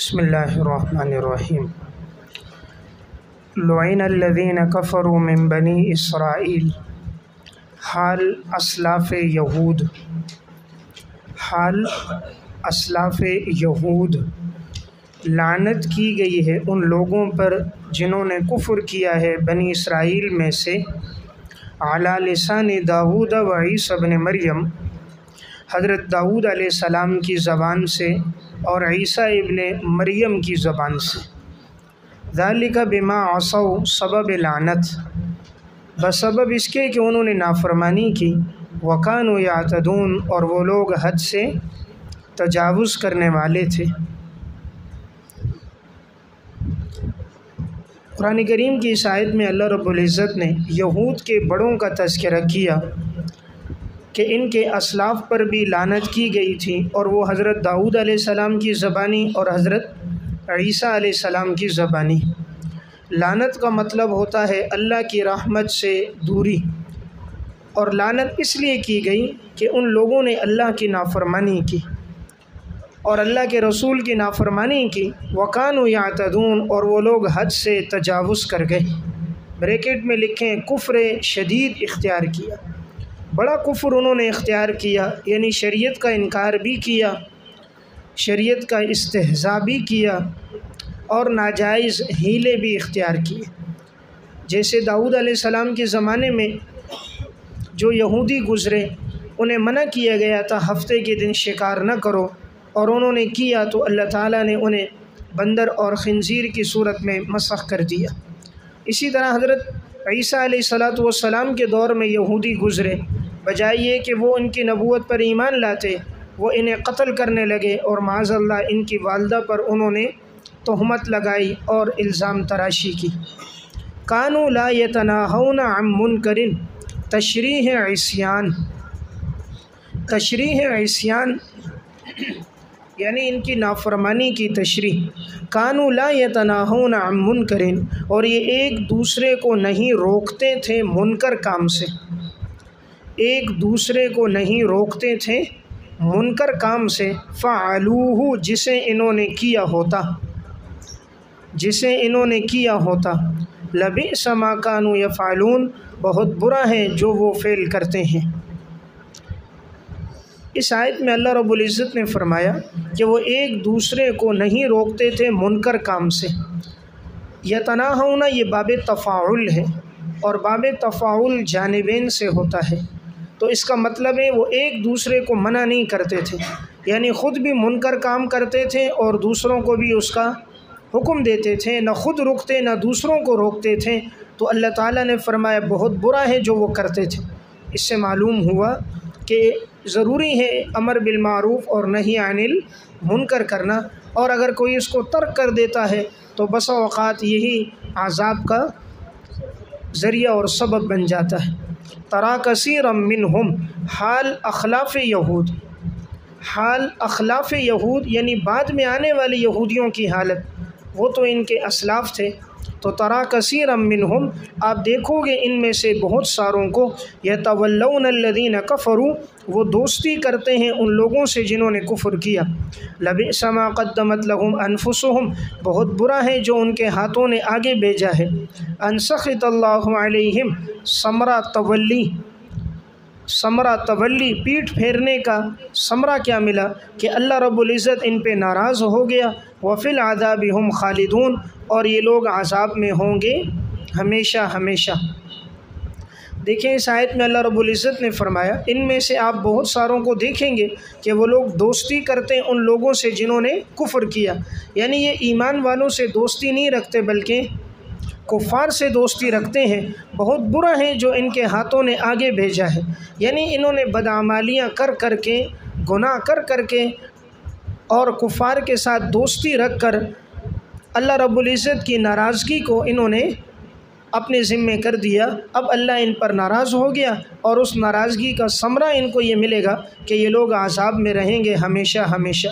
بسم اللہ الرحمن الرحیم لعن الذین کفروا من بنی اسرائیل حال اسلاف یہود لعنت کی گئی ہے ان لوگوں پر جنہوں نے کفر کیا ہے بنی اسرائیل میں سے علی لسان داؤد و عیسی ابن مریم حضرت داؤد علیہ السلام کی زبان سے اور عیسیٰ ابن مریم کی زبان سے ذالک بما عصوا سبب لعنت بسبب اس کے کہ انہوں نے نافرمانی کی وکانوا یعتدون اور وہ لوگ حد سے تجاوز کرنے والے تھے۔ قرآن کریم کی اس آیت میں اللہ رب العزت نے یہود کے بڑوں کا تذکرہ کیا کہ ان کے اسلاف پر بھی لعنت کی گئی تھی اور وہ حضرت داؤد علیہ السلام کی زبانی اور حضرت عیسیٰ علیہ السلام کی زبانی۔ لعنت کا مطلب ہوتا ہے اللہ کی رحمت سے دوری، اور لعنت اس لیے کی گئی کہ ان لوگوں نے اللہ کی نافرمانی کی اور اللہ کے رسول کی نافرمانی کی وَكَانُوا يَعْتَدُونَ اور وہ لوگ حد سے تجاوز کر گئے۔ بریکٹ میں لکھیں کفر شدید اختیار کیا، بڑا کفر انہوں نے اختیار کیا، یعنی شریعت کا انکار بھی کیا، شریعت کا استہزاء بھی کیا اور ناجائز ہیلے بھی اختیار کیے۔ جیسے داؤد علیہ السلام کے زمانے میں جو یہودی گزرے انہیں منع کیا گیا تھا ہفتے کے دن شکار نہ کرو، اور انہوں نے کیا تو اللہ تعالیٰ نے انہیں بندر اور خنزیر کی صورت میں مسخ کر دیا۔ اسی طرح حضرت عیسیٰ علیہ السلام کے دور میں یہودی گزرے، بجائے یہ کہ وہ ان کی نبوت پر ایمان لاتے وہ انہیں قتل کرنے لگے، اور معاذ اللہ ان کی والدہ پر انہوں نے تہمت لگائی اور الزام تراشی کی۔ کانوا لا یتناہون عن منکر تشریح عصیان یعنی ان کی نافرمانی کی تشریح۔ کانوا لا یتناہون عن منکر اور یہ ایک دوسرے کو نہیں روکتے تھے منکر کام سے، ایک دوسرے کو نہیں روکتے تھے منکر کام سے فعلوہ جسے انہوں نے کیا ہوتا لبئس ما کانوا یفعلون بہت برا ہے جو وہ فعل کرتے ہیں۔ اس آیت میں اللہ رب العزت نے فرمایا کہ وہ ایک دوسرے کو نہیں روکتے تھے منکر کام سے۔ یتناہون یہ باب تفاعل ہے، اور باب تفاعل جانبین سے ہوتا ہے، تو اس کا مطلب ہے وہ ایک دوسرے کو منع نہیں کرتے تھے، یعنی خود بھی منکر کام کرتے تھے اور دوسروں کو بھی اس کا حکم دیتے تھے، نہ خود رکتے نہ دوسروں کو روکتے تھے۔ تو اللہ تعالیٰ نے فرمایا بہت برا ہے جو وہ کرتے تھے۔ اس سے معلوم ہوا کہ ضروری ہے امر بالمعروف اور نہی عن المنکر کرنا، اور اگر کوئی اس کو ترک کر دیتا ہے تو بسا اوقات یہی عذاب کا ذریعہ اور سبب بن جاتا ہے۔ ترا کثیرا منہم حال اخلاف یہود یعنی بعد میں آنے والے یہودیوں کی حالت، وہ تو ان کے اسلاف تھے، تو ترا کثیرا منہم آپ دیکھو گے ان میں سے بہت ساروں کو یتولون الذین کفروا وہ دوستی کرتے ہیں ان لوگوں سے جنہوں نے کفر کیا، لبئس ما قدمت لهم انفسهم بہت برا ہے جو ان کے ہاتھوں نے آگے بھیجا ہے، ان سخط اللہ علیہم ثمرہ تولی پیٹھ پھیرنے کا ثمرہ کیا ملا کہ اللہ رب العزت ان پہ ناراض ہو گیا، وفی العذاب ہم خالدون اور یہ لوگ عذاب میں ہوں گے ہمیشہ ہمیشہ۔ دیکھیں اس آیت میں اللہ رب العزت نے فرمایا ان میں سے آپ بہت ساروں کو دیکھیں گے کہ وہ لوگ دوستی کرتے ہیں ان لوگوں سے جنہوں نے کفر کیا، یعنی یہ ایمان والوں سے دوستی نہیں رکھتے بلکہ کفار سے دوستی رکھتے ہیں۔ بہت برا ہے جو ان کے ہاتھوں نے آگے بھیجا ہے، یعنی انہوں نے بدعمالیاں کر کے گناہ کر کے اور کفار کے ساتھ دوستی رکھ کر اللہ رب العزت کی ناراضگی کو انہوں نے اپنے ذمے کر دیا۔ اب اللہ ان پر ناراض ہو گیا اور اس ناراضگی کا ثمرہ ان کو یہ ملے گا کہ یہ لوگ عذاب میں رہیں گے ہمیشہ ہمیشہ۔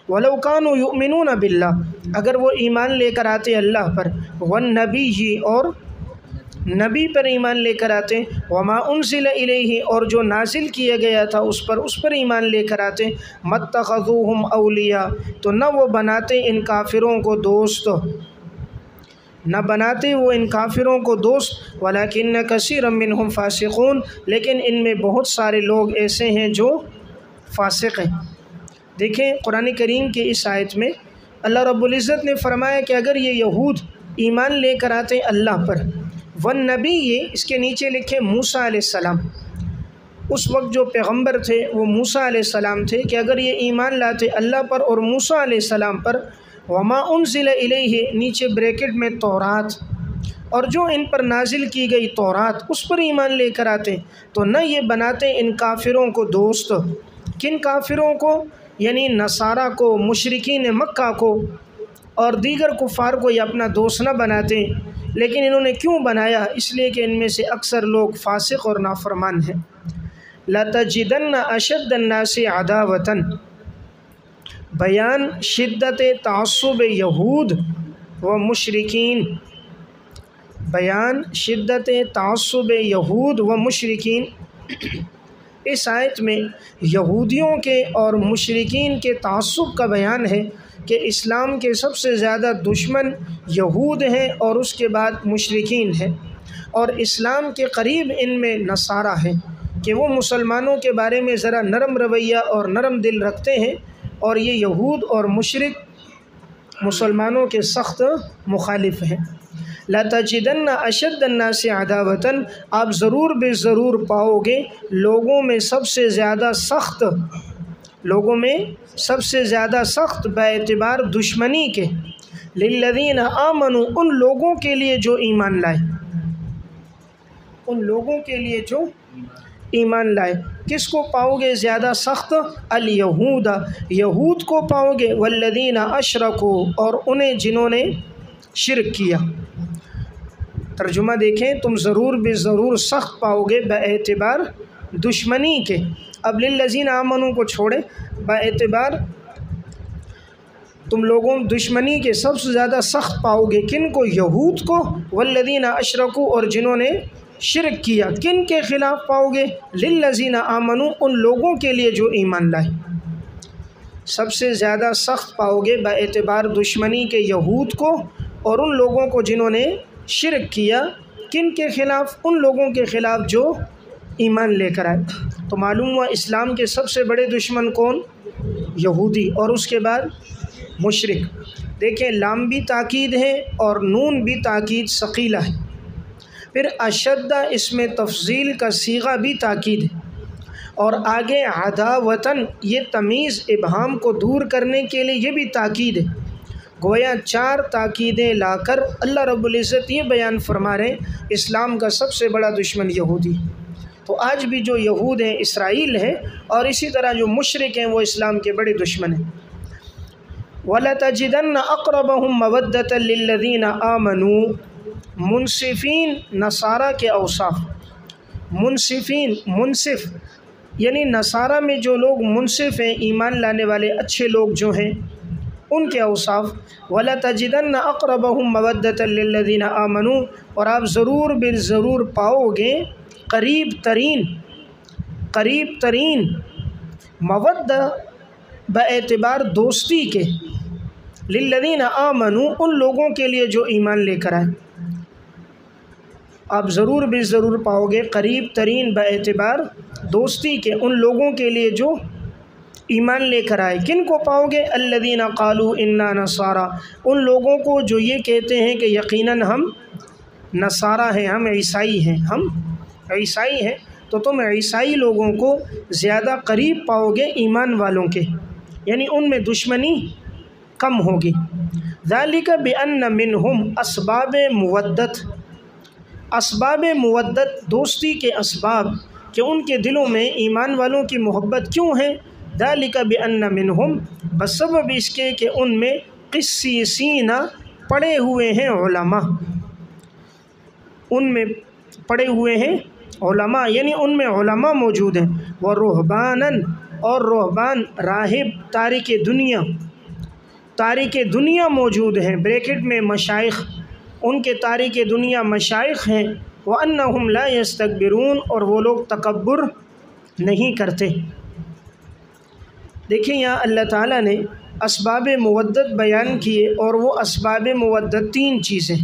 وَلَوْ كَانُوا يُؤْمِنُونَ بِاللَّهِ اگر وہ ایمان لے کر آتے اللہ پر، وَالنَّبِيِّ اور نبی پر ایمان لے کر آتے، وما انزل الیہ اور جو نازل کیا گیا تھا اس پر ایمان لے کر آتے، متخذوہم اولیاء تو نہ وہ بناتے ان کافروں کو دوست، نہ بناتے وہ ان کافروں کو دوست، ولیکن کثیرا منہم فاسقون لیکن ان میں بہت سارے لوگ ایسے ہیں جو فاسق ہیں۔ دیکھیں قرآن کریم کی اس آیت میں اللہ رب العزت نے فرمایا کہ اگر یہ یہود ایمان لے کر آتے اللہ پر، والنبی، یہ اس کے نیچے لکھے موسیٰ علیہ السلام، اس وقت جو پیغمبر تھے وہ موسیٰ علیہ السلام تھے، کہ اگر یہ ایمان لاتے اللہ پر اور موسیٰ علیہ السلام پر، وما انزل الیہ نیچے بریکٹ میں تورات، اور جو ان پر نازل کی گئی تورات اس پر ایمان لے کر آتے، تو نہ یہ بناتے ان کافروں کو دوست۔ کن کافروں کو؟ یعنی نصارہ کو، مشرکین مکہ کو اور دیگر کفار کو یہ اپنا دوست نہ بناتے، لیکن انہوں نے کیوں بنایا؟ اس لیے کہ ان میں سے اکثر لوگ فاسق اور نافرمان ہیں۔ لَتَجِدَنَّ أَشَدَّ النَّاسِ عَدَاوَةً، بیان شدت تعصب یہود و مشرکین، بیان شدت تعصب یہود و مشرکین۔ اس آیت میں یہودیوں کے اور مشرکین کے تعصب کا بیان ہے کہ اسلام کے سب سے زیادہ دشمن یہود ہیں اور اس کے بعد مشرکین ہیں، اور اسلام کے قریب ان میں نصارہ ہیں کہ وہ مسلمانوں کے بارے میں ذرا نرم رویہ اور نرم دل رکھتے ہیں، اور یہ یہود اور مشرک مسلمانوں کے سخت مخالف ہیں۔ لَتَجِدَنَّ أَشَدَّ النَّاسِ عَدَاوَةً، آپ ضرور بے ضرور پاؤ گے لوگوں میں سب سے زیادہ سخت، لوگوں میں سب سے زیادہ سخت باعتبار دشمنی کے، لِلَّذِينَ آمَنُوا ان لوگوں کے لیے جو ایمان لائے، ان لوگوں کے لیے جو ایمان لائے۔ کس کو پاؤ گے زیادہ سخت؟ الیہود، یہود کو پاؤ گے، والذین اشرکوا اور انہیں جنہوں نے شرک کیا۔ ترجمہ دیکھیں، تم ضرور بے ضرور سخت پاؤ گے باعتبار دشمنی کے۔ اب للذین آمنوا کو چھوڑے، باعتبار تم لوگوں دشمنی کے سب سے زیادہ سخت پاؤ گے کن کو؟ یہود کو، والذین اشرکوا اور جنہوں نے شرک کیا۔ کن کے خلاف پاؤ گے؟ للذین آمنوا ان لوگوں کے لیے جو ایمان لائے۔ سب سے زیادہ سخت پاؤ گے باعتبار دشمنی کے یہود کو اور ان لوگوں کو جنہوں نے شرک کیا۔ کن کے خلاف؟ ان لوگوں کے خلاف جو ایمان لے کر آئے۔ تو معلوم ہوا اسلام کے سب سے بڑے دشمن کون؟ یہودی، اور اس کے بعد مشرک۔ دیکھیں لام بھی تاکید ہے اور نون بھی تاکید ثقیلہ ہے، پھر اشدہ اس میں تفضیل کا صیغہ بھی تاکید ہے، اور آگے عداوتن یہ تمیز ابہام کو دور کرنے کے لیے یہ بھی تاکید ہے۔ گویا 4 تاکیدیں لا کر اللہ رب العزت یہ بیان فرما رہے ہیں اسلام کا سب سے بڑا دشمن یہودی۔ تو آج بھی جو یہود ہیں اسرائیل ہے، اور اسی طرح جو مشرک ہیں وہ اسلام کے بڑے دشمن ہیں۔ وَلَتَجِدَنَّ أَقْرَبَهُمْ مَوَدَّةً لِلَّذِينَ آمَنُوا، منصفین نصارہ کے اوصاف۔ منصفین، منصف یعنی نصارہ میں جو لوگ منصف ہیں، ایمان لانے والے اچھے لوگ جو ہیں ان کے اوصاف۔ وَلَتَجِدَنَّ أَقْرَبَهُمْ مَوَدَّةً لِلَّذِينَ آمَنُوا اور آپ ضرور بالضرور پاؤ گے قریب ترین مودہ باعتبار دوستی کے، للذین آمنوا ان لوگوں کے لیے جو ایمان لے کر آئے۔ آپ ضرور بے ضرور پاؤ گے قریب ترین باعتبار دوستی کے ان لوگوں کے لیے جو ایمان لے کر آئے۔ کن کو پاؤ گے؟ الذین قالوا انا نصارى، ان لوگوں کو جو یہ کہتے ہیں کہ یقیناً ہم نصارہ ہیں، ہم عیسائی ہیں، ہم عیسائی ہیں۔ تو تم عیسائی لوگوں کو زیادہ قریب پاؤ گے ایمان والوں کے، یعنی ان میں دشمنی کم ہوگی۔ ذالک بأن منہم اسباب مودت، اسباب مودت دوستی کے اسباب کہ ان کے دلوں میں ایمان والوں کی محبت کیوں ہے؟ ذالک بأن منہم بسبب اس کے کہ ان میں قسیسین پڑے ہوئے ہیں علماء، ان میں پڑے ہوئے ہیں علماء، یعنی ان میں علماء موجود ہیں۔ ورہبانن اور رہبان راہب تارک دنیا موجود ہیں، بریکٹ میں مشائخ، ان کے تارک دنیا مشائخ ہیں۔ وَأَنَّهُمْ لَا يَسْتَكْبِرُونَ، اور وہ لوگ تکبر نہیں کرتے۔ دیکھیں یہاں اللہ تعالیٰ نے اسباب مودت بیان کیے، اور وہ اسباب مودت 3 چیزیں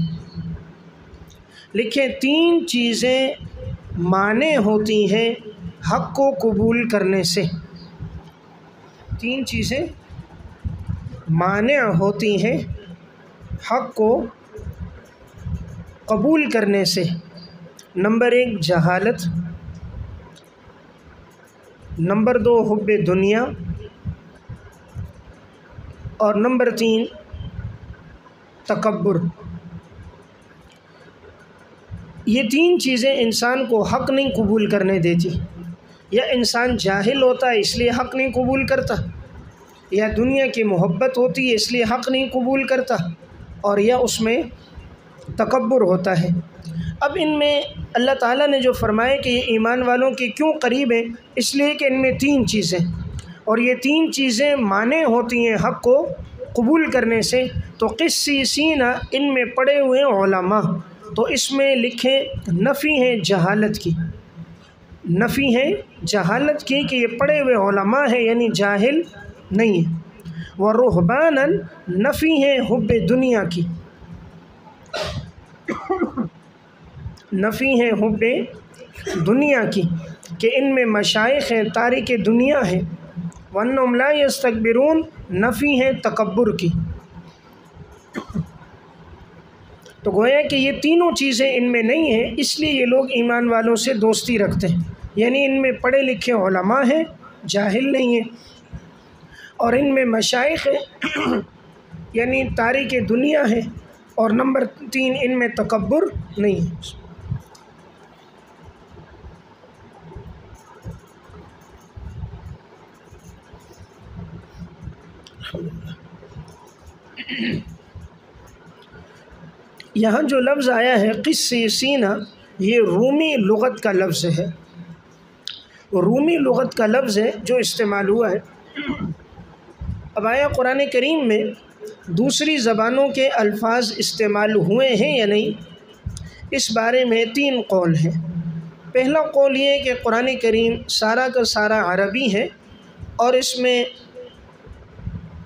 لکھیں۔ 3 چیزیں مانع ہوتی ہیں حق کو قبول کرنے سے۔ 3 چیزیں مانع ہوتی ہیں حق کو قبول کرنے سے۔ نمبر 1 جہالت، نمبر 2 حب دنیا، اور نمبر 3 تکبر۔ یہ 3 چیزیں انسان کو حق نہیں قبول کرنے دیتی۔ یا انسان جاہل ہوتا ہے اس لیے حق نہیں قبول کرتا، یا دنیا کی محبت ہوتی ہے اس لیے حق نہیں قبول کرتا، اور یا اس میں تکبر ہوتا ہے۔ اب ان میں اللہ تعالیٰ نے جو فرمایا کہ یہ ایمان والوں کے کیوں قریب ہیں، اس لیے کہ ان میں 3 چیزیں، اور یہ 3 چیزیں مانع ہوتی ہیں حق کو قبول کرنے سے۔ تو قسیسین ان میں پڑے ہوئے علماء، تو اس میں لکھیں نفی ہے جہالت کی، نفی ہے جہالت کی کہ یہ پڑے ہوئے علماء ہیں یعنی جاہل نہیں ہے۔ ورہبانا نفی ہے حب دنیا کی، نفی ہے حب دنیا کی کہ ان میں مشائخ ہیں تارک دنیا ہیں۔ وَأَنَّهُمْ لَا يَسْتَكْبِرُونَ نفی ہے تکبر کی۔ تو گویا کہ یہ تینوں چیزیں ان میں نہیں ہیں، اس لیے یہ لوگ ایمان والوں سے دوستی رکھتے ہیں، یعنی ان میں پڑھے لکھے علماء ہیں، جاہل نہیں ہیں، اور ان میں مشائخ ہیں یعنی تارک دنیا ہے، اور نمبر 3 ان میں تکبر نہیں ہے۔ یہاں جو لفظ آیا ہے قسیسین، یہ رومی لغت کا لفظ ہے، رومی لغت کا لفظ ہے جو استعمال ہوا ہے۔ اب آیا قرآن کریم میں دوسری زبانوں کے الفاظ استعمال ہوئے ہیں یا نہیں، اس بارے میں 3 قول ہیں۔ پہلا قول یہ ہے کہ قرآن کریم سارا کا سارا عربی ہے، اور اس میں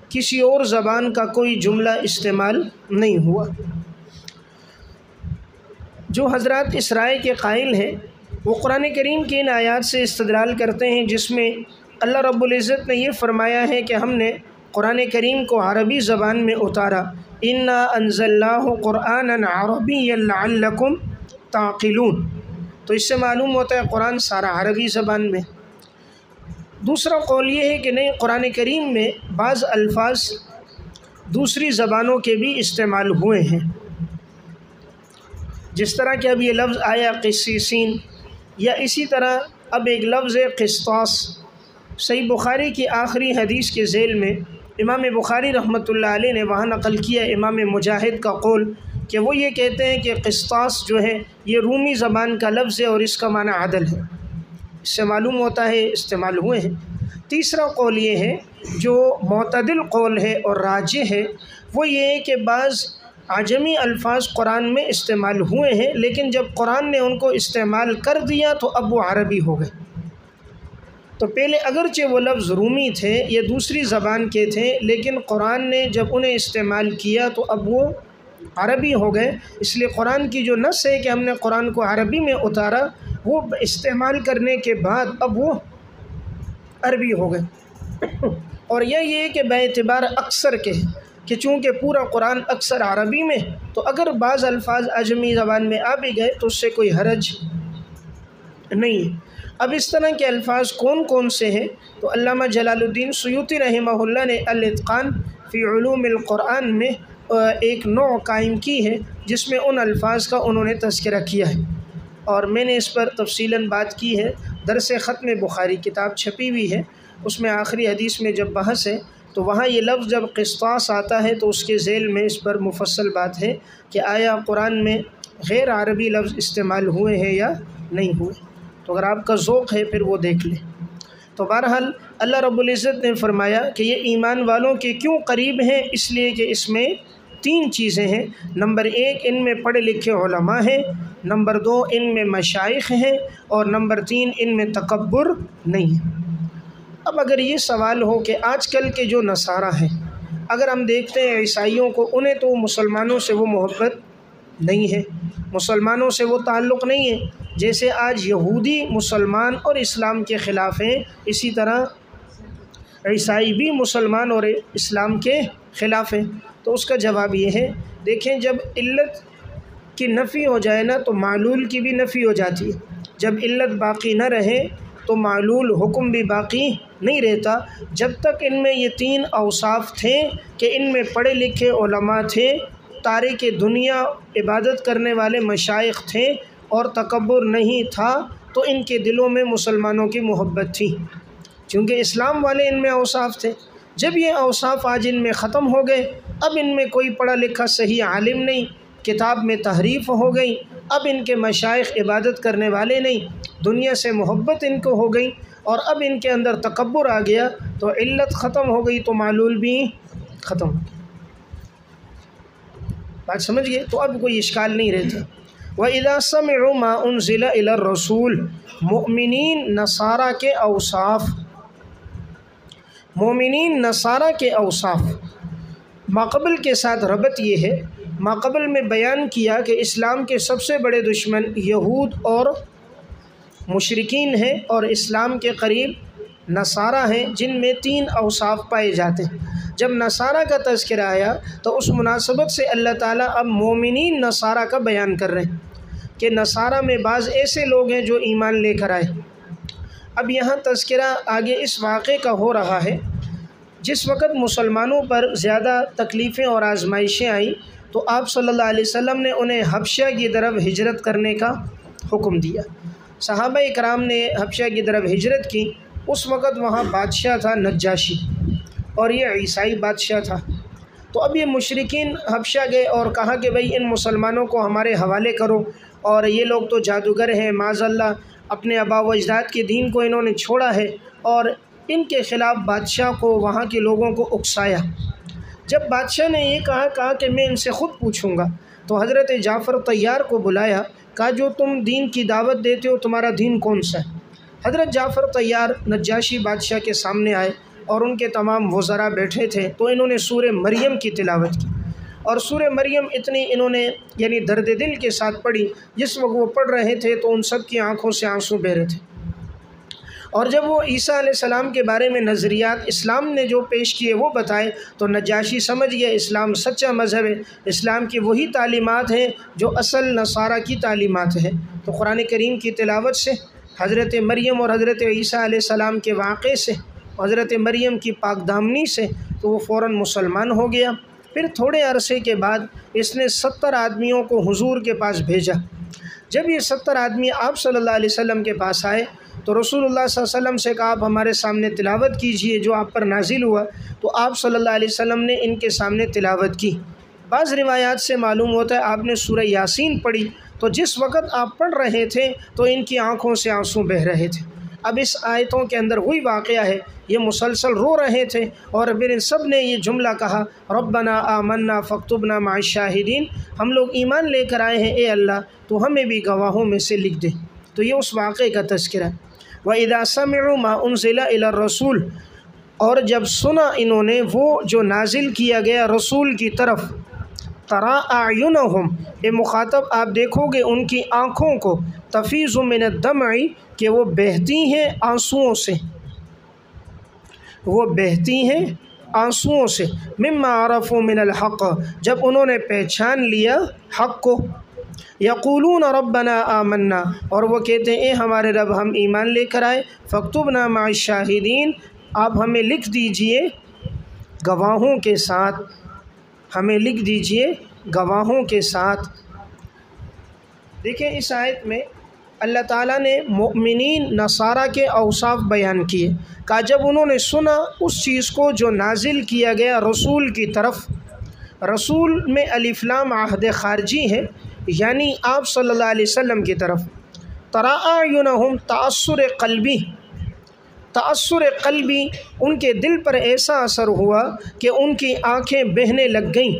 کسی اور زبان کا کوئی جملہ استعمال نہیں ہوا۔ جو حضرات اس رائے کے قائل ہیں وہ قرآن کریم کی ان آیات سے استدلال کرتے ہیں جس میں اللہ رب العزت نے یہ فرمایا ہے کہ ہم نے قرآن کریم کو عربی زبان میں اتارا، اِنَّا أَنزَلْنَاهُ قُرْآنًا عَرَبِيًّا لَعَلَّكُمْ تَعْقِلُونَ۔ تو اس سے معلوم ہوتا ہے قرآن سارا عربی زبان میں۔ دوسرا قول یہ ہے کہ نہیں، قرآن کریم میں بعض الفاظ دوسری زبانوں کے بھی استعمال ہوئے ہیں، جس طرح کہ اب یہ لفظ آیا قسیسین، یا اسی طرح اب ایک لفظ ہے قسطاس۔ صحیح بخاری کی آخری حدیث کے ذیل میں امام بخاری رحمۃ اللہ علیہ نے وہاں نقل کیا امام مجاہد کا قول کہ وہ یہ کہتے ہیں کہ قسطاس جو ہے یہ رومی زبان کا لفظ ہے اور اس کا معنی عدل ہے، اس سے معلوم ہوتا ہے استعمال ہوئے ہیں۔ تیسرا قول یہ ہے جو معتدل قول ہے اور راجح ہے، وہ یہ ہے کہ بعض عجمی الفاظ قرآن میں استعمال ہوئے ہیں، لیکن جب قرآن نے ان کو استعمال کر دیا تو اب وہ عربی ہو گئے۔ تو پہلے اگرچہ وہ لفظ رومی تھے یا دوسری زبان کے تھے، لیکن قرآن نے جب انہیں استعمال کیا تو اب وہ عربی ہو گئے۔ اس لیے قرآن کی جو نص ہے کہ ہم نے قرآن کو عربی میں اتارا، وہ استعمال کرنے کے بعد اب وہ عربی ہو گئے۔ اور یہ ہے کہ باعتبار اکثر کے کہ چونکہ پورا قرآن اکثر عربی میں، تو اگر بعض الفاظ عجمی زبان میں آ بھی گئے تو اس سے کوئی حرج نہیں ہے۔ اب اس طرح کے الفاظ کون کون سے ہیں، تو علامہ جلال الدین سیوطی رحمہ اللہ نے الاتقان فی علوم القرآن میں ایک نوع قائم کی ہے جس میں ان الفاظ کا انہوں نے تذکرہ کیا ہے، اور میں نے اس پر تفصیلاً بات کی ہے۔ درس ختم بخاری کتاب چھپی ہوئی ہے، اس میں آخری حدیث میں جب بحث ہے تو وہاں یہ لفظ جب قسطاس آتا ہے تو اس کے ذیل میں اس پر مفصل بات ہے کہ آیا قرآن میں غیر عربی لفظ استعمال ہوئے ہیں یا نہیں ہوئے۔ تو اگر آپ کا ذوق ہے پھر وہ دیکھ لیں۔ تو بہرحال اللہ رب العزت نے فرمایا کہ یہ ایمان والوں کے کیوں قریب ہیں، اس لیے کہ اس میں 3 چیزیں ہیں۔ نمبر 1 ان میں پڑھے لکھے علماء ہیں، نمبر 2 ان میں مشائخ ہیں، اور نمبر 3 ان میں تکبر نہیں ہے۔ اب اگر یہ سوال ہو کہ آج کل کے جو نصارہ ہیں، اگر ہم دیکھتے ہیں عیسائیوں کو، انہیں تو مسلمانوں سے وہ محبت نہیں ہے، مسلمانوں سے وہ تعلق نہیں ہے، جیسے آج یہودی مسلمان اور اسلام کے خلاف ہیں، اسی طرح عیسائی بھی مسلمان اور اسلام کے خلاف ہیں۔ تو اس کا جواب یہ ہے، دیکھیں جب علت کی نفی ہو جائے نا تو معلول کی بھی نفی ہو جاتی ہے، جب علت باقی نہ رہے تو معلول حکم بھی باقی نہیں رہتا۔ جب تک ان میں یہ 3 اوصاف تھے کہ ان میں پڑھے لکھے علماء تھے، تارک دنیا عبادت کرنے والے مشائخ تھے، اور تکبر نہیں تھا، تو ان کے دلوں میں مسلمانوں کی محبت تھی، چونکہ اسلام والے ان میں اوصاف تھے۔ جب یہ اوصاف آج ان میں ختم ہو گئے، اب ان میں کوئی پڑھا لکھا صحیح عالم نہیں، کتاب میں تحریف ہو گئی، اب ان کے مشائخ عبادت کرنے والے نہیں، دنیا سے محبت ان کو ہو گئی، اور اب ان کے اندر تکبر آ گیا، تو علت ختم ہو گئی تو معلول بھی ختم ہو گیا۔ بات سمجھ گئے؟ تو اب کوئی اشکال نہیں رہتا۔ وَإِذَا سَمِعُوا مَا أُنزِلَ إِلَى الرَّسُولِ، مؤمنین نصارہ کے اوصاف، مومنین نصارہ کے اوصاف ماقبل کے ساتھ ربط یہ ہے، ماقبل میں بیان کیا کہ اسلام کے سب سے بڑے دشمن یہود اور مشرکین ہیں، اور اسلام کے قریب نصارہ ہیں جن میں 3 اوصاف پائے جاتے ہیں۔ جب نصارہ کا تذکرہ آیا تو اس مناسبت سے اللہ تعالیٰ اب مومنین نصارہ کا بیان کر رہے ہیں کہ نصارہ میں بعض ایسے لوگ ہیں جو ایمان لے کر آئے۔ اب یہاں تذکرہ آگے اس واقعے کا ہو رہا ہے، جس وقت مسلمانوں پر زیادہ تکلیفیں اور آزمائشیں آئیں تو آپ صلی اللہ علیہ وسلم نے انہیں حبشہ کی طرف ہجرت کرنے کا حکم دیا۔ صحابہ اکرام نے حبشہ کی طرف ہجرت کی۔ اس وقت وہاں بادشاہ تھا نجاشی، اور یہ عیسائی بادشاہ تھا۔ تو اب یہ مشرکین حبشہ گئے اور کہا کہ بھئی ان مسلمانوں کو ہمارے حوالے کرو، اور یہ لوگ تو جادوگر ہیں، معاذ اللہ اپنے آبا و اجداد کے دین کو انہوں نے چھوڑا ہے، اور ان کے خلاف بادشاہ کو، وہاں کے لوگوں کو اکسایا۔ جب بادشاہ نے یہ کہا کہ میں ان سے خود پوچھوں گا، تو حضرت جعفر طیار کو بلایا، کہا جو تم دین کی دعوت دیتے ہو تمہارا دین کون سا ہے؟ حضرت جعفر طیار نجاشی بادشاہ کے سامنے آئے، اور ان کے تمام وزراء بیٹھے تھے، تو انہوں نے سورہ مریم کی تلاوت کی، اور سورہ مریم اتنی انہوں نے یعنی درد دل کے ساتھ پڑھی، جس وقت وہ پڑھ رہے تھے تو ان سب کی آنکھوں سے آنسو بہہ رہے تھے۔ اور جب وہ عیسیٰ علیہ السلام کے بارے میں نظریات اسلام نے جو پیش کیے وہ بتائے، تو نجاشی سمجھ گیا اسلام سچا مذہب ہے، اسلام کی وہی تعلیمات ہیں جو اصل نصارہ کی تعلیمات ہیں۔ تو قرآن کریم کی تلاوت سے، حضرت مریم اور حضرت عیسیٰ علیہ السلام کے واقعے سے، حضرت مریم کی پاک دامنی سے، تو وہ فوراً مسلمان ہو گیا۔ پھر تھوڑے عرصے کے بعد اس نے 70 آدمیوں کو حضور کے پاس بھیجا۔ جب یہ 70 آدمی آپ صلی اللہ علیہ وسلم کے پاس آئے تو رسول اللہ صلی اللہ علیہ وسلم سے کہا آپ ہمارے سامنے تلاوت کیجئے جو آپ پر نازل ہوا، تو آپ صلی اللہ علیہ وسلم نے ان کے سامنے تلاوت کی۔ بعض روایات سے معلوم ہوتا ہے آپ نے سورہ یاسین پڑھی، تو جس وقت آپ پڑھ رہے تھے تو ان کی آنکھوں سے آنسو بہہ رہے تھے۔ اب اس آیتوں کے اندر وہی واقعہ ہے، یہ مسلسل رو رہے تھے، اور پھر ان سب نے یہ جملہ کہا ربنا آمنا فاکتبنا مع الشاہدین، ہم لوگ ایمان لے کر آئے ہیں، اے اللہ تو ہمیں بھی گواہوں میں سے لکھ دے۔ تو یہ اس واقعے کا تذکرہ ہے۔ وَإِذَا سَمِعُوا مَا أُنزِلَ إِلَى الرَّسُولِ، اور جب سنا انہوں نے وہ جو نازل کیا گیا رسول کی طرف، تَرَىٰ أَعْيُنَهُمْ، اے مخاطب آپ دیکھو گے ان کی آنکھوں کو، تَفِيضُ مِنَ الدَّمْعِ، کہ وہ بہتی ہیں آنسوؤں سے، وہ بہتی ہیں آنسوؤں سے، مِمَّا عَرَفُوا مِنَ الْحَقِّ، جب انہوں نے پہچان لیا حق کو، یقولون ربنا آمنا، اور وہ کہتے ہیں اے ہمارے رب ہم ایمان لے کر آئے، فاکتبنا مع الشاہدین، آپ ہمیں لکھ دیجئے گواہوں کے ساتھ، ہمیں لکھ دیجئے گواہوں کے ساتھ۔ دیکھیں اس آیت میں اللہ تعالیٰ نے مؤمنین نصارہ کے اوصاف بیان کیے، کہا جب انہوں نے سنا اس چیز کو جو نازل کیا گیا رسول کی طرف، رسول میں الف لام عہد خارجی ہے، یعنی آپ صلی اللہ علیہ وسلم کی طرف، تَرَىٰ أَعْيُنَهُمْ تأثر قلبی، تأثر قلبی، ان کے دل پر ایسا اثر ہوا کہ ان کی آنکھیں بہنے لگ گئیں۔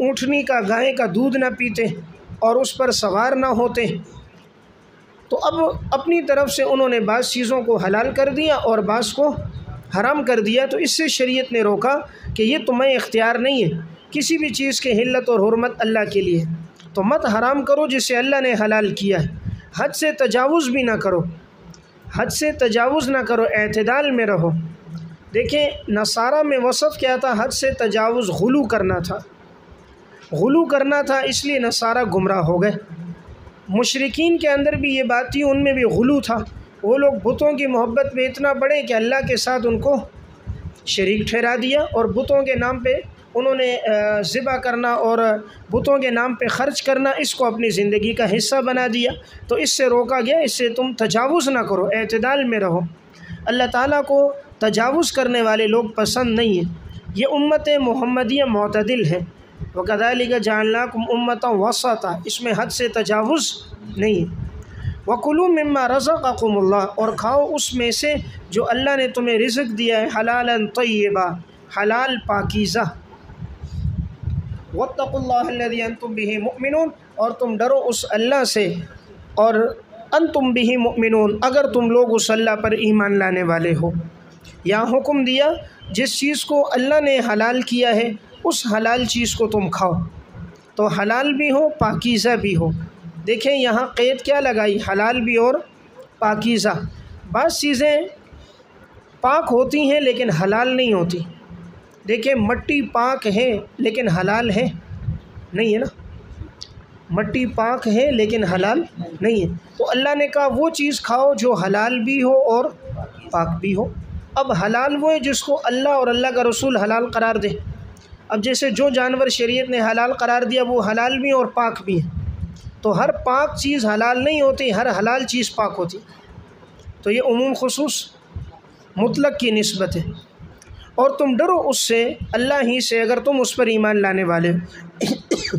اونٹنی کا گائے کا دودھ نہ پیتے اور اس پر سوار نہ ہوتے، تو اب اپنی طرف سے انہوں نے بعض چیزوں کو حلال کر دیا اور بعض کو حرام کر دیا، تو اس سے شریعت نے روکا کہ یہ تمہیں اختیار نہیں ہے، کسی بھی چیز کی حلت اور حرمت اللہ کے لیے، تو مت حرام کرو جسے اللہ نے حلال کیا ہے، حد سے تجاوز بھی نہ کرو، حد سے تجاوز نہ کرو، اعتدال میں رہو۔ دیکھیں نصارہ میں وصف کیا تھا؟ حد سے تجاوز، غلو کرنا تھا، غلو کرنا تھا، اس لیے نصارہ گمراہ ہو گئے۔ مشرکین کے اندر بھی یہ بات تھی، ان میں بھی غلو تھا، وہ لوگ بتوں کی محبت میں اتنا بڑے کہ اللہ کے ساتھ ان کو شریک ٹھہرا دیا، اور بتوں کے نام پہ انہوں نے ذبح کرنا اور بتوں کے نام پہ خرچ کرنا اس کو اپنی زندگی کا حصہ بنا دیا، تو اس سے روکا گیا، اس سے تم تجاوز نہ کرو، اعتدال میں رہو۔ اللہ تعالیٰ کو تجاوز کرنے والے لوگ پسند نہیں ہیں، یہ امت محمدیہ معتدل ہے، وَكَذَلِكَ جَعَلْنَاكُمْ أُمَّةً وَسَطًا، اس میں حد سے تجاوز نہیں ہے۔ وَكُلُوا مِمَّا رَزَقَكُمُ اللَّهُ، اور کھاؤ اس میں سے جو اللہ نے تمہیں رزق دیا ہے، حلالًا طیبا، حلال پاکیزہ۔ وَاتَّقُوا اللَّهَ الَّذِي أَنْتُمْ بِهِ مُؤْمِنُونَ، اور تم ڈرو اس اللہ سے، اور انتم بہ مؤمنون، اگر تم لوگ اس اللہ پر ایمان لانے والے ہو۔ یہاں حکم دیا جس چیز کو اللہ نے حلال کیا ہے اس حلال چیز کو تم کھاؤ، تو حلال بھی ہو پاکیزہ بھی ہو۔ دیکھیں یہاں قید کیا لگائی؟ حلال بھی اور پاکیزہ۔ بعض چیزیں پاک ہوتی ہیں لیکن حلال نہیں ہوتی، دیکھیں مٹی پاک ہے لیکن حلال ہے نہیں ہے نا، مٹی پاک ہے لیکن حلال نہیں ہے، تو اللہ نے کہا وہ چیز کھاؤ جو حلال بھی ہو اور پاک بھی ہو۔ اب حلال وہ ہے جس کو اللہ اور اللہ کا رسول حلال قرار دے۔ اب جیسے جو جانور شریعت نے حلال قرار دیا وہ حلال بھی ہیں اور پاک بھی ہیں، تو ہر پاک چیز حلال نہیں ہوتی، ہر حلال چیز پاک ہوتی، تو یہ عموم خصوص مطلق کی نسبت ہے۔ اور تم ڈرو اس سے، اللہ ہی سے، اگر تم اس پر ایمان لانے والے ہو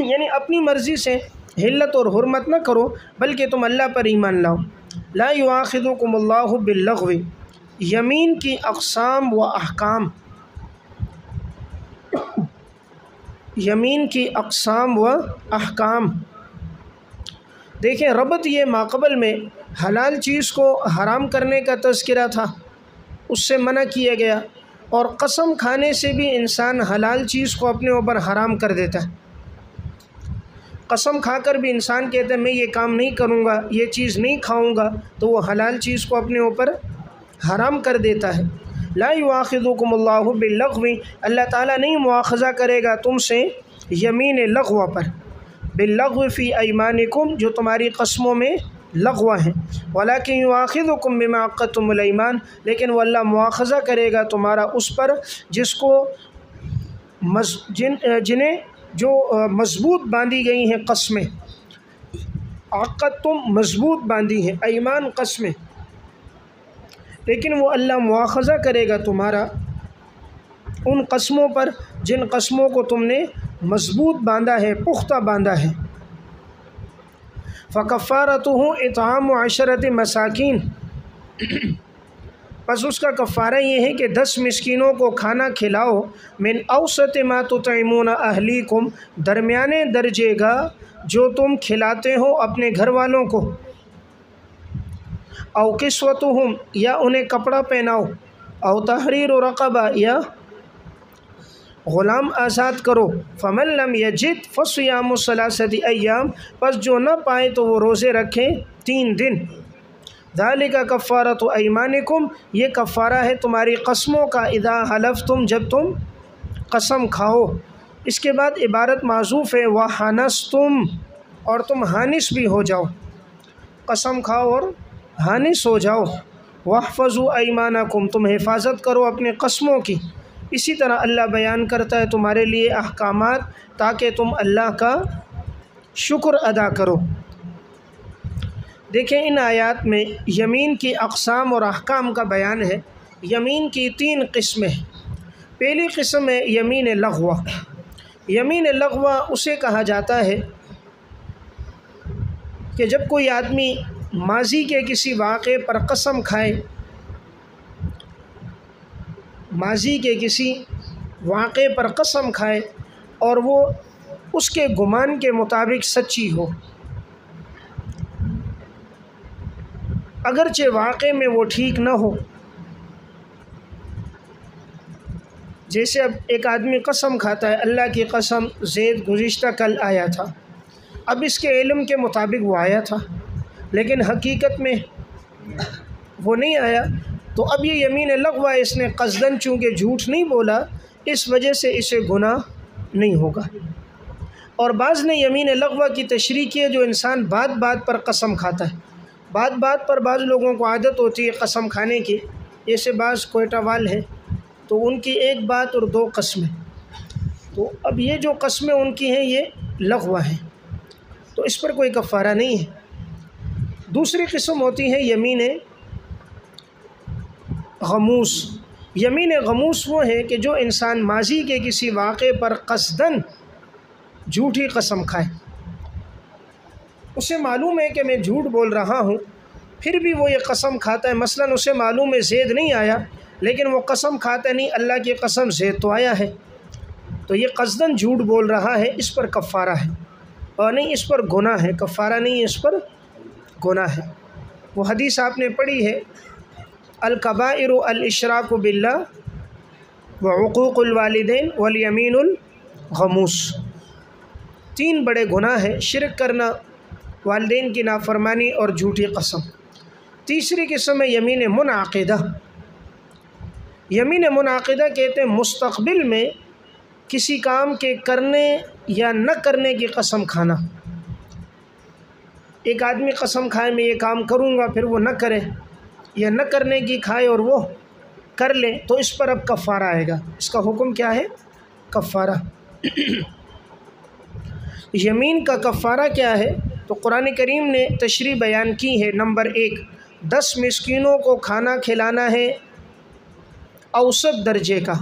یعنی اپنی مرضی سے حلت اور حرمت نہ کرو بلکہ تم اللہ پر ایمان لاؤ۔ لا یؤاخذکم اللہ باللغو، یمین کی اقسام و احکام، یمین کی اقسام و احکام، دیکھیں ربط یہ ماقبل میں حلال چیز کو حرام کرنے کا تذکرہ تھا، اس سے منع کیا گیا، اور قسم کھانے سے بھی انسان حلال چیز کو اپنے اوپر حرام کر دیتا ہے۔ قسم کھا کر بھی انسان کہتا ہے میں یہ کام نہیں کروں گا، یہ چیز نہیں کھاؤں گا، تو وہ حلال چیز کو اپنے اوپر حرام کر دیتا ہے۔ لا یؤاخذکم اللہ باللغو، اللہ تعالیٰ نہیں مواخذہ کرے گا تم سے یمین لغو پر، باللغو فی ایمانکم، جو تمہاری قسموں میں لغو ہیں، ولکن یؤاخذکم بما عقدتم الایمان، لیکن وہ اللہ مواخذہ کرے گا تمہارا اس پر جس کو جنہیں جو مضبوط باندھی گئی ہیں قسمیں، عقدتم مضبوط باندھی ہیں، ایمان قسمیں، لیکن وہ اللہ مواخذہ کرے گا تمہارا ان قسموں پر جن قسموں کو تم نے مضبوط باندھا ہے، پختہ باندھا ہے۔ فَكَفَّارَتُهُ اطعام 10 مساکین، پس اس کا کفارہ یہ ہے کہ 10 مسکینوں کو کھانا کھلاؤ، من اوسط ما تطعمون اہلیکم، درمیانے درجے کا جو تم کھلاتے ہو اپنے گھر والوں کو، او کسوتہم، یا انہیں کپڑا پہناؤ، او تحریر رقبہ، یا غلام آزاد کرو، فمن لم یجد فصیام 3 ایام، پس جو نہ پائے تو وہ روزے رکھیں 3 دن، ذالک کفارۃ ایمانکم، یہ کفارہ ہے تمہاری قسموں کا، اذا حلفتم، جب تم قسم کھاؤ۔ اس کے بعد عبارت معذوف ہے، وحنستم، اور تم حانس بھی ہو جاؤ، قسم کھاؤ اور حانس ہو جاؤ، واحفظوا ایمانکم، تم حفاظت کرو اپنے قسموں کی۔ اسی طرح اللہ بیان کرتا ہے تمہارے لیے احکامات تاکہ تم اللہ کا شکر ادا کرو۔ دیکھیں ان آیات میں یمین کی اقسام اور احکام کا بیان ہے۔ یمین کی 3 قسمیں، پہلی قسم ہے یمین لغوہ۔ یمین لغوہ اسے کہا جاتا ہے کہ جب کوئی آدمی ماضی کے کسی واقعے پر قسم کھائے، ماضی کے کسی واقعے پر قسم کھائے اور وہ اس کے گمان کے مطابق سچی ہو، اگرچہ واقع میں وہ ٹھیک نہ ہو۔ جیسے اب ایک آدمی قسم کھاتا ہے، اللہ کی قسم زید گزشتہ کل آیا تھا، اب اس کے علم کے مطابق وہ آیا تھا لیکن حقیقت میں وہ نہیں آیا، تو اب یہ یمین لغو ہے، اس نے قصداً چونکہ جھوٹ نہیں بولا اس وجہ سے اسے گناہ نہیں ہوگا۔ اور بعض نے یمین لغو کی تشریح کی ہے جو انسان بات بات پر قسم کھاتا ہے، بات بات پر بعض لوگوں کو عادت ہوتی ہے قسم کھانے کی، جیسے بعض کوئٹہ وال ہیں تو ان کی ایک بات اور دو قسمیں، تو اب یہ جو قسمیں ان کی ہیں یہ لغو ہیں، تو اس پر کوئی کفارہ نہیں ہے۔ دوسری قسم ہوتی ہے یمین غموس۔ یمین غموس وہ ہے کہ جو انسان ماضی کے کسی واقعے پر قصداً جھوٹی قسم کھائے، اسے معلوم ہے کہ میں جھوٹ بول رہا ہوں پھر بھی وہ یہ قسم کھاتا ہے، مثلاً اسے معلوم ہے زید نہیں آیا لیکن وہ قسم کھاتا نہیں اللہ کی قسم زید تو آیا ہے، تو یہ قصداً جھوٹ بول رہا ہے، اس پر کفارہ ہے اور نہیں اس پر گناہ ہے، کفارہ نہیں ہے، اس پر گناہ ہے۔ وہ حدیث آپ نے پڑھی ہے، الکبائر الاشراک باللہ وعقوق الوالدین والیمین الغموس، تین بڑے گناہ ہیں، شرک کرنا، والدین کی نافرمانی اور جھوٹی قسم۔ تیسری قسم ہے یمین منعقدہ۔ یمین منعقدہ کہتے ہیں مستقبل میں کسی کام کے کرنے یا نہ کرنے کی قسم کھانا۔ ایک آدمی قسم کھائے میں یہ کام کروں گا پھر وہ نہ کرے، یا نہ کرنے کی کھائے اور وہ کر لے، تو اس پر اب کفارہ آئے گا۔ اس کا حکم کیا ہے؟ کفارہ۔ یمین کا کفارہ کیا ہے؟ تو قرآن کریم نے تشریح بیان کی ہے۔ نمبر 1، 10 مسکینوں کو کھانا کھلانا ہے اوسط درجے کا،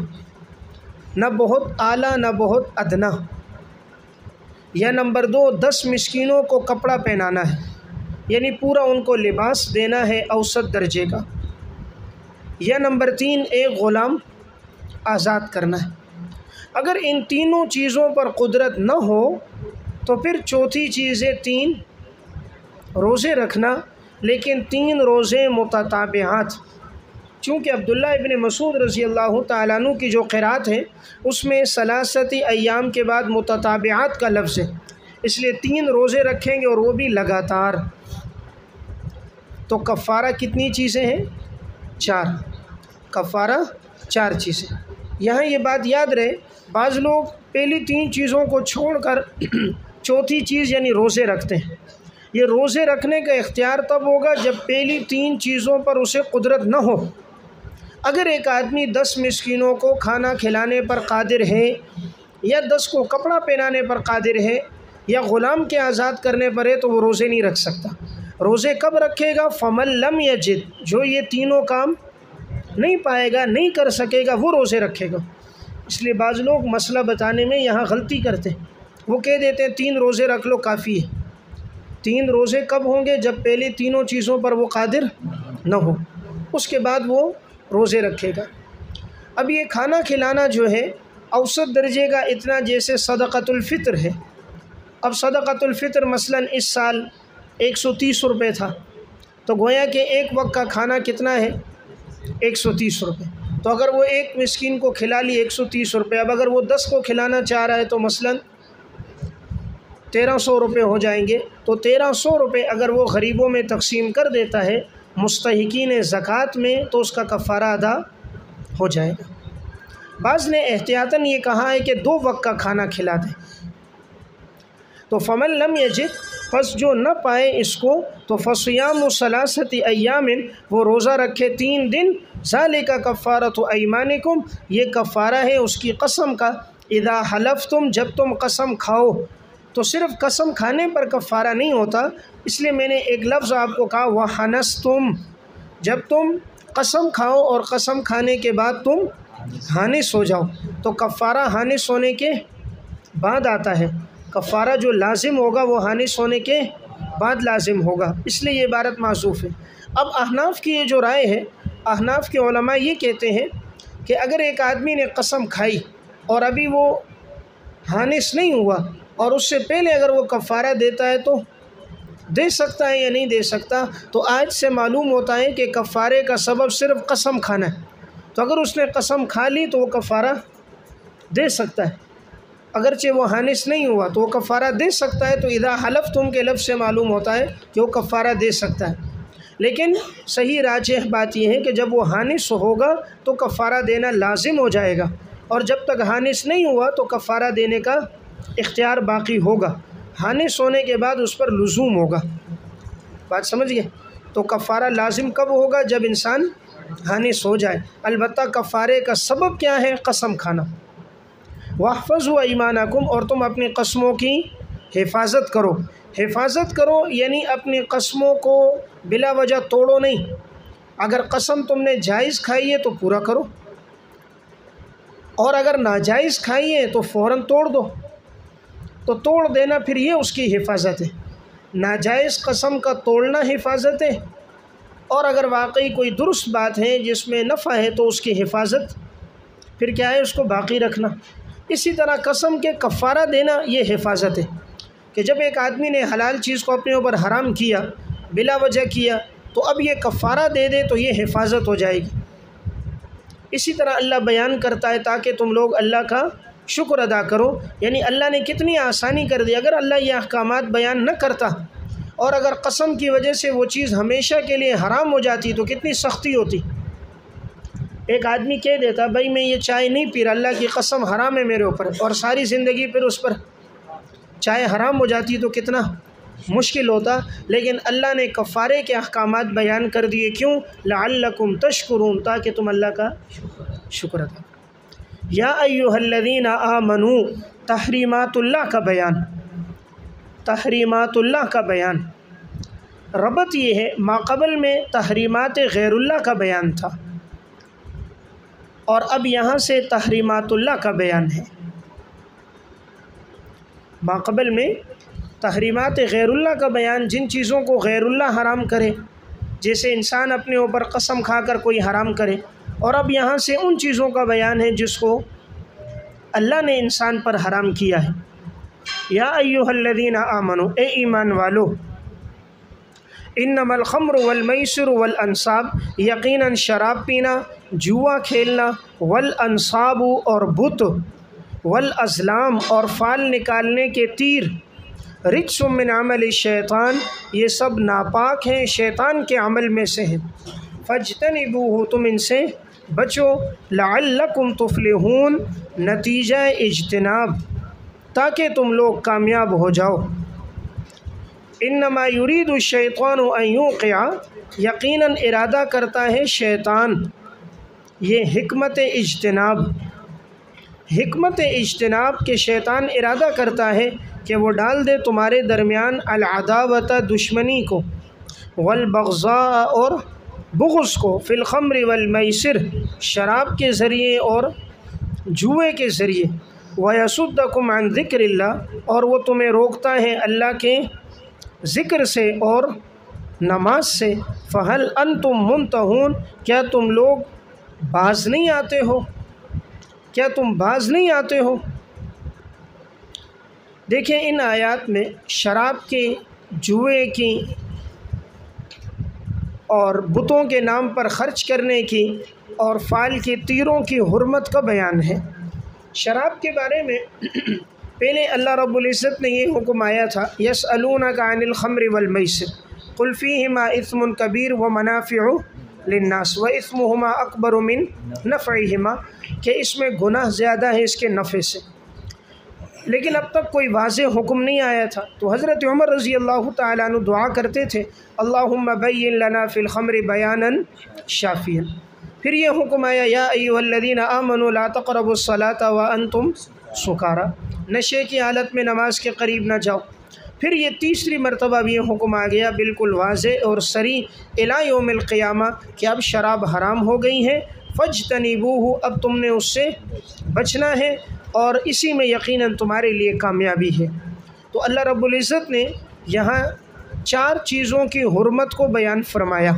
نہ بہت اعلیٰ نہ بہت ادنا۔ یا نمبر 2، 10 مسکینوں کو کپڑا پہنانا ہے، یعنی پورا ان کو لباس دینا ہے اوسط درجے کا۔ یا نمبر 3، ایک غلام آزاد کرنا ہے۔ اگر ان تینوں چیزوں پر قدرت نہ ہو تو پھر چوتھی چیز ہے 3 روزے رکھنا، لیکن 3 روزے متتابعات۔ چونکہ عبداللہ ابن مسعود رضی اللہ تعالیٰ عنہ کی جو قرات ہے اس میں ثلاثتی ایام کے بعد متتابعات کا لفظ ہے، اس لیے 3 روزے رکھیں گے اور وہ بھی لگاتار۔ تو کفارہ کتنی چیزیں ہیں؟ 4، کفارہ 4 چیزیں۔ یہاں یہ بات یاد رہے، بعض لوگ پہلی 3 چیزوں کو چھوڑ کر چوتھی چیز یعنی روزے رکھتے ہیں۔ یہ روزے رکھنے کا اختیار تب ہوگا جب پہلی 3 چیزوں پر اسے قدرت نہ ہو۔ اگر ایک آدمی 10 مسکینوں کو کھانا کھلانے پر قادر ہے، یا 10 کو کپڑا پہنانے پر قادر ہے، یا غلام کے آزاد کرنے پر ہے، تو وہ روزے نہیں رکھ سکتا۔ روزے کب رکھے گا؟ فَمَن لَمْ يَجِدْ، جو یہ تینوں کام نہیں پائے گا، نہیں کر سکے گا، وہ روزے رکھے گا۔ اس لیے بعض لوگ مسئلہ بتانے میں یہاں غلطی کرتے ہیں، وہ کہہ دیتے ہیں 3 روزے رکھ لو کافی ہے۔ 3 روزے کب ہوں گے؟ جب پہلے تینوں چیزوں پر وہ قادر نہ ہو، اس کے بعد وہ روزے رکھے گا۔ اب یہ کھانا کھلانا جو ہے اوسط درجے کا اتنا جیسے صدقۃ الفطر ہے۔ اب صدقۃ الفطر مثلاً اس سال 130 روپے تھا، تو گویا کہ ایک وقت کا کھانا کتنا ہے؟ 130 روپے۔ تو اگر وہ ایک مسکین کو کھلا لی 130 روپے، اب اگر وہ 10 کو کھلانا چاہ رہا ہے تو مثلاً 1300 روپے ہو جائیں گے۔ تو 1300 روپے اگر وہ غریبوں میں تقسیم کر دیتا ہے مستحقین زکوٰۃ میں، تو اس کا کفارہ ادا ہو جائے گا۔ بعض نے احتیاطاً یہ کہا ہے کہ 2 وقت کا کھانا کھلا دیں۔ تو فَمَن لَمْ يَجِدْ، پس جو نہ پائے اس کو، تو فَصِيَامُ ثَلَاثَةِ أَيَّامٍ، وہ روزہ رکھے 3 دن۔ ذَلِكَ كَفَّارَةُ أَيْمَانِكُمْ، یہ کفارہ ہے اس کی قسم کا۔ اِذَا حَلَفْتُمْ، جب تم قسم کھاؤ۔ تو صرف قسم کھانے پر کفارہ نہیں ہوتا، اس لیے میں نے ایک لفظ آپ کو کہا وَحَنَسْتُمْ، جب تم قسم کھاؤ اور قسم کھانے کے بعد تم حانث ہو جاؤ، تو کفارہ حانث ہونے کے بعد آتا ہے۔ کفارہ جو لازم ہوگا وہ حانث ہونے کے بعد لازم ہوگا، اس لیے یہ عبارت معذوف ہے۔ اب احناف کی یہ جو رائے ہے، احناف کے علماء یہ کہتے ہیں کہ اگر ایک آدمی نے قسم کھائی اور ابھی وہ حانس نہیں ہوا اور اس سے پہلے اگر وہ کفارہ دیتا ہے تو دے سکتا ہے یا نہیں دے سکتا؟ تو آج سے معلوم ہوتا ہے کہ کفارے کا سبب صرف قسم کھانا ہے، تو اگر اس نے قسم کھا لی تو وہ کفارہ دے سکتا ہے، اگرچہ وہ حانس نہیں ہوا تو وہ کفارہ دے سکتا ہے۔ تو اذا حلفتم کے لفظ سے معلوم ہوتا ہے کہ وہ کفارہ دے سکتا ہے، لیکن صحیح راجح بات یہ ہے کہ جب وہ حانس ہوگا تو کفارہ دینا لازم ہو جائے گا، اور جب تک حانس نہیں ہوا تو کفارہ دینے کا اختیار باقی ہوگا، حانس ہونے کے بعد اس پر لزوم ہوگا۔ بات سمجھ گئے؟ تو کفارہ لازم کب ہوگا؟ جب انسان حانس ہو جائے۔ البتہ کفارے کا سبب کیا ہے؟ قسم کھانا۔ واحفظوا ایمانکم، اور تم اپنی قسموں کی حفاظت کرو۔ حفاظت کرو یعنی اپنی قسموں کو بلا وجہ توڑو نہیں۔ اگر قسم تم نے جائز کھائی ہے تو پورا کرو، اور اگر ناجائز کھائی ہے تو فوراً توڑ دو۔ تو توڑ دینا پھر یہ اس کی حفاظت ہے۔ ناجائز قسم کا توڑنا حفاظت ہے، اور اگر واقعی کوئی درست بات ہے جس میں نفع ہے تو اس کی حفاظت پھر کیا ہے؟ اس کو باقی رکھنا۔ اسی طرح قسم کے کفارہ دینا یہ حفاظت ہے کہ جب ایک آدمی نے حلال چیز کو اپنے اوپر حرام کیا، بلا وجہ کیا، تو اب یہ کفارہ دے دے تو یہ حفاظت ہو جائے گی۔ اسی طرح اللہ بیان کرتا ہے تاکہ تم لوگ اللہ کا شکر ادا کرو، یعنی اللہ نے کتنی آسانی کر دی۔ اگر اللہ یہ احکامات بیان نہ کرتا اور اگر قسم کی وجہ سے وہ چیز ہمیشہ کے لیے حرام ہو جاتی تو کتنی سختی ہوتی۔ ایک آدمی کہہ دیتا بھائی میں یہ چائے نہیں پی رہا، اللہ کی قسم حرام ہے میرے اوپر، اور ساری زندگی پھر اس پر چائے حرام ہو جاتی تو کتنا مشکل ہوتا۔ لیکن اللہ نے کفارے کے احکامات بیان کر دیے، کیوں؟ لعلکم تشکرون، تاکہ تم اللہ کا شکر ادا کرو۔ یا ایھا الذین آمنوا، تحریمات اللہ کا بیان، تحریمات اللہ کا بیان۔ ربط یہ ہے، ماقبل میں تحریمات غیر اللہ کا بیان تھا، اور اب یہاں سے تحریمات اللہ کا بیان ہے۔ ماقبل میں تحریمات غیر اللہ کا بیان، جن چیزوں کو غیر اللہ حرام کرے، جیسے انسان اپنے اوپر قسم کھا کر کوئی حرام کرے، اور اب یہاں سے ان چیزوں کا بیان ہے جس کو اللہ نے انسان پر حرام کیا ہے۔ یا ایھا الذین آمنوا، اے ایمان والو، انما الخمر والمیسر والانصاب، یقیناً شراب پینا، جوا کھیلنا، والانصاب اور بت، والازلام اور فال نکالنے کے تیر، رجس من عمل الشیطان، یہ سب ناپاک ہیں، شیطان کے عمل میں سے ہیں۔ فاجتنبوہ، تم ان سے بچو، لعلکم تفلحون، نتیجہ اجتناب، تاکہ تم لوگ کامیاب ہو جاؤ۔ انما یرید الشیطان ان یوقع، یقیناً ارادہ کرتا ہے شیطان، یہ حکمت اجتناب، حکمت اجتناب کے شیطان ارادہ کرتا ہے کہ وہ ڈال دے تمہارے درمیان العداوت، دشمنی کو، والبغضاء اور بغض کو، فی الخمر والمیسر، شراب کے ذریعے اور جوئے کے ذریعے، ویصدکم عن ذکر اللہ، اور وہ تمہیں روکتا ہے اللہ کے ذکر سے اور نماز سے۔ فہل انتم منتہون، کیا تم لوگ باز نہیں آتے ہو؟ کیا تم باز نہیں آتے ہو؟ دیکھیں ان آیات میں شراب کی، جوئے کی اور بتوں کے نام پر خرچ کرنے کی اور فال کی تیروں کی حرمت کا بیان ہے۔ شراب کے بارے میں پہلے اللہ رب العزت نے یہ حکم آیا تھا، یسألونک عن الخمر والمیسر قل فیہما اثم کبیر ومنافع للناس واثمہما اکبر من نفعہما، کہ اس میں گناہ زیادہ ہے اس کے نفع سے، لیکن اب تک کوئی واضح حکم نہیں آیا تھا۔ تو حضرت عمر رضی اللہ تعالیٰ عنہ دعا کرتے تھے، اللہم بین لنا فی الخمر بیانا شافیا۔ پھر یہ حکم آیا، یا ایھا الذین آمنوا لا تقربوا الصلاۃ وانتم سکارا، نشے کی حالت میں نماز کے قریب نہ جاؤ۔ پھر یہ تیسری مرتبہ بھی یہ حکم آ گیا بالکل واضح اور صریح الی یوم القیامہ کہ اب شراب حرام ہو گئی ہے، فاجتنبوہ، اب تم نے اس سے بچنا ہے، اور اسی میں یقیناً تمہارے لیے کامیابی ہے۔ تو اللہ رب العزت نے یہاں 4 چیزوں کی حرمت کو بیان فرمایا،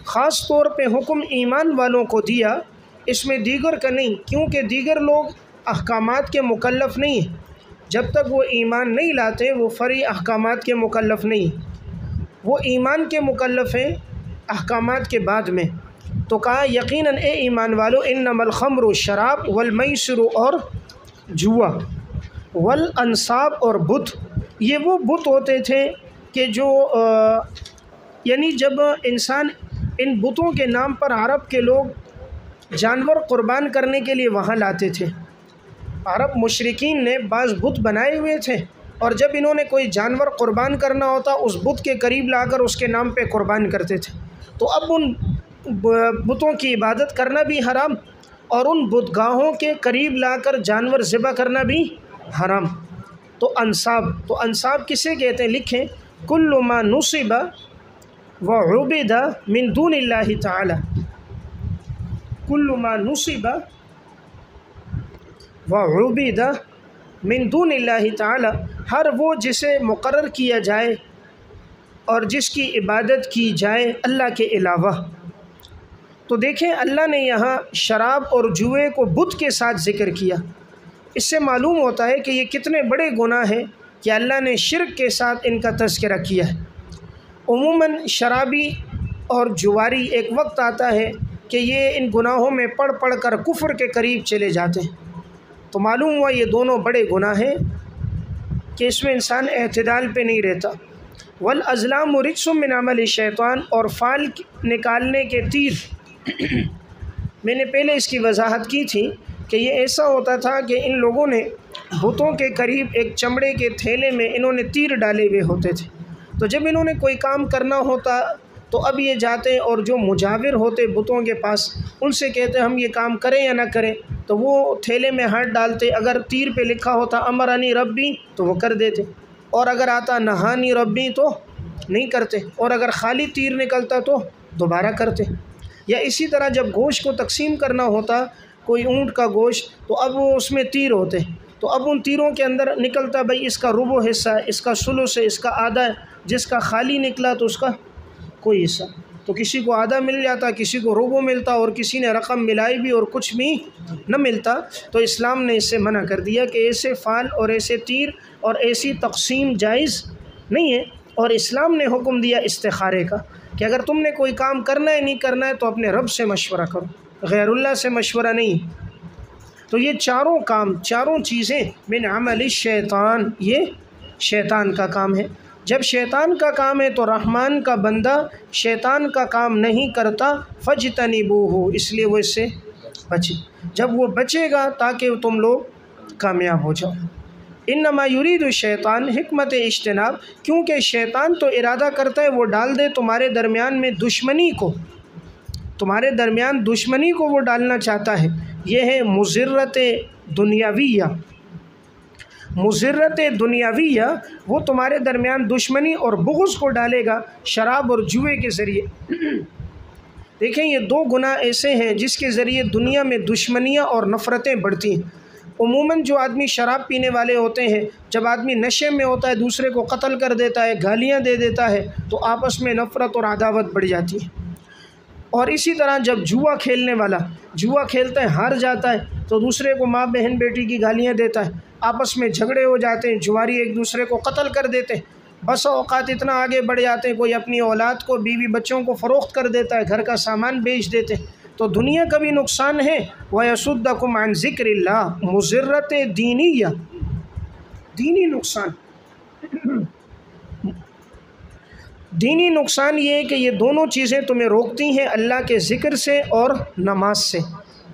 خاص طور پہ حکم ایمان والوں کو دیا، اس میں دیگر کا نہیں، کیونکہ دیگر لوگ احکامات کے مکلف نہیں ہیں، جب تک وہ ایمان نہیں لاتے وہ فرعی احکامات کے مکلف نہیں ہیں، وہ ایمان کے مکلف ہیں احکامات کے بعد میں۔ تو کہا یقیناً اے ایمان والو انما الخمر شراب والمیسر اور جوا والانصاب اور بت، یہ وہ بت ہوتے تھے کہ جو یعنی جب انسان ان بتوں کے نام پر عرب کے لوگ جانور قربان کرنے کے لیے وہاں لاتے تھے۔ عرب مشرکین نے بعض بت بنائے ہوئے تھے، اور جب انہوں نے کوئی جانور قربان کرنا ہوتا اس بت کے قریب لا کر اس کے نام پہ قربان کرتے تھے۔ تو اب ان بتوں کی عبادت کرنا بھی حرام اور ان بت گاہوں کے قریب لا کر جانور ذبح کرنا بھی حرام۔ تو انصاب کسے کہتے ہیں؟ لکھیں کل ما نصب وعبد من دون اللہ تعالی، کل ما نصب وعبد من دون اللہ تعالی، ہر وہ جسے مقرر کیا جائے اور جس کی عبادت کی جائے اللہ کے علاوہ۔ تو دیکھیں اللہ نے یہاں شراب اور جوئے کو بت کے ساتھ ذکر کیا، اس سے معلوم ہوتا ہے کہ یہ کتنے بڑے گناہ ہیں کہ اللہ نے شرک کے ساتھ ان کا تذکرہ کیا ہے۔ عموماً شرابی اور جواری ایک وقت آتا ہے کہ یہ ان گناہوں میں پڑھ پڑھ کر کفر کے قریب چلے جاتے ہیں، تو معلوم ہوا یہ دونوں بڑے گناہ ہیں کہ اس میں انسان اعتدال پہ نہیں رہتا۔ والازلام رجس من عمل الشیطان، اور فال نکالنے کے تیر میں نے پہلے اس کی وضاحت کی تھی کہ یہ ایسا ہوتا تھا کہ ان لوگوں نے بتوں کے قریب ایک چمڑے کے تھیلے میں انہوں نے تیر ڈالے ہوئے ہوتے تھے، تو جب انہوں نے کوئی کام کرنا ہوتا تو اب یہ جاتے اور جو مجاور ہوتے بتوں کے پاس ان سے کہتے ہم یہ کام کریں یا نہ کریں، تو وہ تھیلے میں ہاتھ ڈالتے، اگر تیر پہ لکھا ہوتا امرانی ربی تو وہ کر دیتے، اور اگر آتا نہانی ربی تو نہیں کرتے، اور اگر خالی تیر نکلتا تو دوبارہ کرتے۔ یا اسی طرح جب گوشت کو تقسیم کرنا ہوتا، کوئی اونٹ کا گوشت، تو اب وہ اس میں تیر ہوتے، تو اب ان تیروں کے اندر نکلتا بھائی اس کا ربع حصہ ہے، اس کا ثلث ہے، اس کا آدھا ہے، جس کا خالی نکلا تو اس کا کوئی حصہ، تو کسی کو آدھا مل جاتا، کسی کو ربع ملتا، اور کسی نے رقم ملائی بھی اور کچھ بھی نہ ملتا۔ تو اسلام نے اس سے منع کر دیا کہ ایسے فال اور ایسے تیر اور ایسی تقسیم جائز نہیں ہے، اور اسلام نے حکم دیا استخارے کا کہ اگر تم نے کوئی کام کرنا ہے نہیں کرنا ہے تو اپنے رب سے مشورہ کرو، غیر اللہ سے مشورہ نہیں۔ تو یہ چاروں کام، چاروں چیزیں من عمل الشیطان، یہ شیطان کا کام ہے۔ جب شیطان کا کام ہے تو رحمان کا بندہ شیطان کا کام نہیں کرتا، فاجتنبوہ، اس لیے وہ اس سے بچے، جب وہ بچے گا تاکہ تم لوگ کامیاب ہو جاؤ۔ انما یرید الشیطان، حکمت اجتناب، کیونکہ شیطان تو ارادہ کرتا ہے وہ ڈال دے تمہارے درمیان میں دشمنی کو، تمہارے درمیان دشمنی کو وہ ڈالنا چاہتا ہے۔ یہ ہے مضرت دنیاویہ، مضرت دنیاویہ، وہ تمہارے درمیان دشمنی اور بغض کو ڈالے گا شراب اور جوئے کے ذریعے۔ دیکھیں یہ دو گناہ ایسے ہیں جس کے ذریعے دنیا میں دشمنیاں اور نفرتیں بڑھتی ہیں۔ عموماً جو آدمی شراب پینے والے ہوتے ہیں، جب آدمی نشے میں ہوتا ہے دوسرے کو قتل کر دیتا ہے، گالیاں دے دیتا ہے، تو آپس میں نفرت اور عداوت بڑھ جاتی ہے۔ اور اسی طرح جب جوا کھیلنے والا جوا کھیلتا ہے ہار جاتا ہے تو دوسرے کو ماں بہن بیٹی کی گالیاں دیتا ہے، آپس میں جھگڑے ہو جاتے ہیں، جواری ایک دوسرے کو قتل کر دیتے ہیں، بس اوقات اتنا آگے بڑھ جاتے ہیں کوئی اپنی اولاد کو، بیوی بچوں کو فروخت کر دیتا ہے، گھر کا سامان بیچ دیتے ہیں۔ تو دنیا کا بھی نقصان ہے، وَيَصُدَّكُمْ عَنْ ذِكْرِ اللَّهِ، مضرت دینیہ، دینی نقصان۔ دینی نقصان یہ ہے کہ یہ دونوں چیزیں تمہیں روکتی ہیں اللہ کے ذکر سے اور نماز سے۔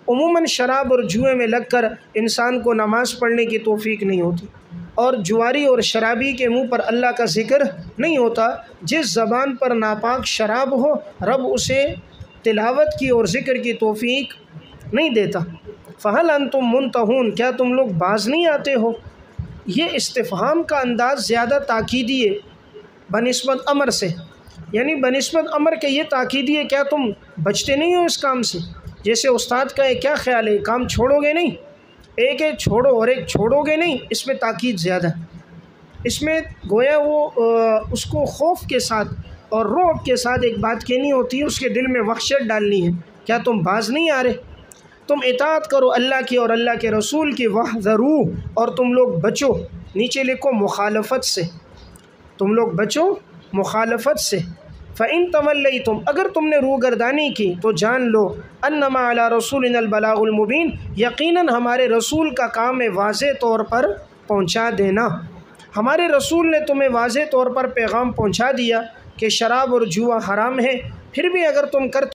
عموماً شراب اور جوئے میں لگ کر انسان کو نماز پڑھنے کی توفیق نہیں ہوتی، اور جواری اور شرابی کے منہ پر اللہ کا ذکر نہیں ہوتا۔ جس زبان پر ناپاک شراب ہو رب اسے تلاوت کی اور ذکر کی توفیق نہیں دیتا۔ فَهَلْ أَنْتُمْ مُنْتَهُونَ، کیا تم لوگ باز نہیں آتے ہو؟ یہ استفہام کا انداز زیادہ تاکیدی ہے بنسبت امر سے، یعنی بنسبت امر کے یہ تاکیدی ہے، کیا تم بچتے نہیں ہو اس کام سے؟ جیسے استاد کا ہے کیا خیال ہے کام چھوڑو گے نہیں، ایک ہے چھوڑو اور ایک چھوڑو گے نہیں، اس میں تاکید زیادہ ہے۔ اس میں گویا وہ اس کو خوف کے ساتھ اور رعب کے ساتھ ایک بات کہنی ہوتی ہے، اس کے دل میں وحشت ڈالنی ہے، کیا تم باز نہیں آ رہے؟ تم اطاعت کرو اللہ کی اور اللہ کے رسول کی، وَاحْذَرُوا، اور تم لوگ بچو، نیچے لکھو مخالفت سے، تم لوگ بچو مخالفت سے۔ فَإِن تَوَلَّيْتُمْ، اگر تم نے روگردانی کی تو جان لو اَنَّمَا عَلَىٰ رَسُولِنَا الْبَلَاغُ الْمُبِينُ، یقیناً ہمارے رسول کا کام ہے واضح طور پر پہنچا دینا۔ ہمارے رسول نے تمہیں واضح طور پر پیغام پہنچا دیا کہ شراب اور جوا حرام ہے، پھر بھی اگر تم کرتے